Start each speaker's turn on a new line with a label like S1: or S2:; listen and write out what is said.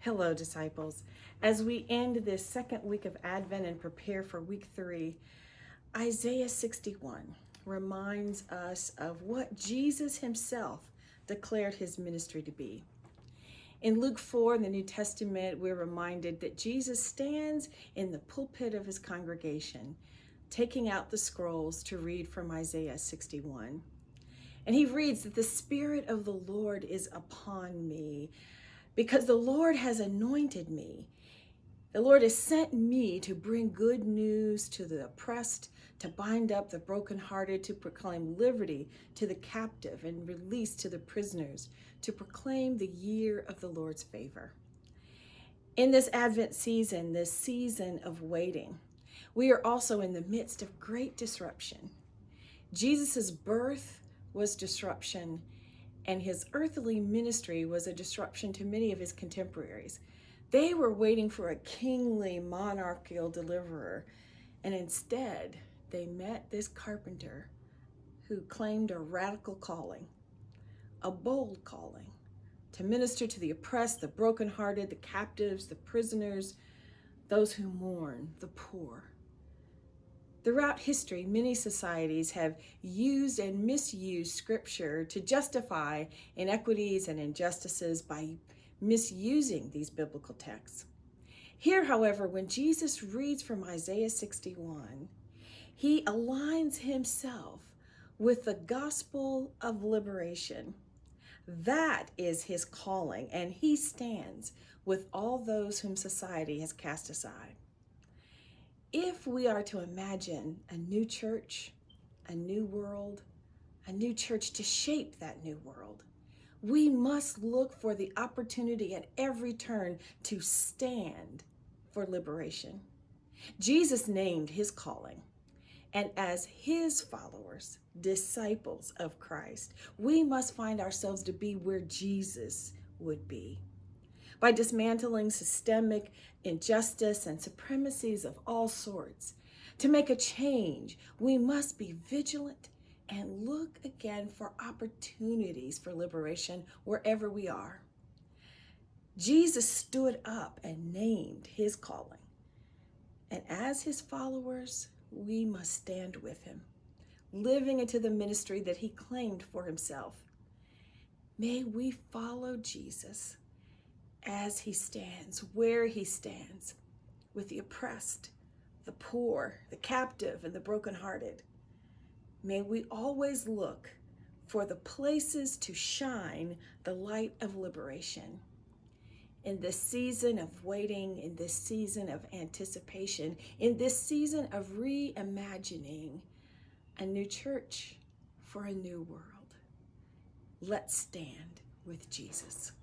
S1: Hello, disciples. As we end this second week of Advent and prepare for week 3, Isaiah 61 reminds us of what Jesus himself declared his ministry to be. In Luke 4 in the New Testament, we're reminded that Jesus stands in the pulpit of his congregation, taking out the scrolls to read from Isaiah 61. And he reads that the Spirit of the Lord is upon me, because the Lord has anointed me. The Lord has sent me to bring good news to the oppressed, to bind up the brokenhearted, to proclaim liberty to the captive and release to the prisoners, to proclaim the year of the Lord's favor. In this Advent season, this season of waiting, we are also in the midst of great disruption. Jesus' birth was disruption, and his earthly ministry was a disruption to many of his contemporaries. They were waiting for a kingly, monarchical deliverer, and instead they met this carpenter who claimed a radical calling, a bold calling, to minister to the oppressed, the brokenhearted, the captives, the prisoners, those who mourn, the poor. Throughout history, many societies have used and misused scripture to justify inequities and injustices by misusing these biblical texts. Here, however, when Jesus reads from Isaiah 61, he aligns himself with the gospel of liberation. That is his calling, and he stands with all those whom society has cast aside. If we are to imagine a new church, a new world, a new church to shape that new world, we must look for the opportunity at every turn to stand for liberation. Jesus named his calling, and as his followers, disciples of Christ, we must find ourselves to be where Jesus would be. By dismantling systemic injustice and supremacies of all sorts. To make a change, we must be vigilant and look again for opportunities for liberation wherever we are. Jesus stood up and named his calling. And as his followers, we must stand with him, living into the ministry that he claimed for himself. May we follow Jesus as he stands, where he stands, with the oppressed, the poor, the captive, and the brokenhearted. May we always look for the places to shine the light of liberation. In this season of waiting, in this season of anticipation, in this season of reimagining a new church for a new world, let's stand with Jesus.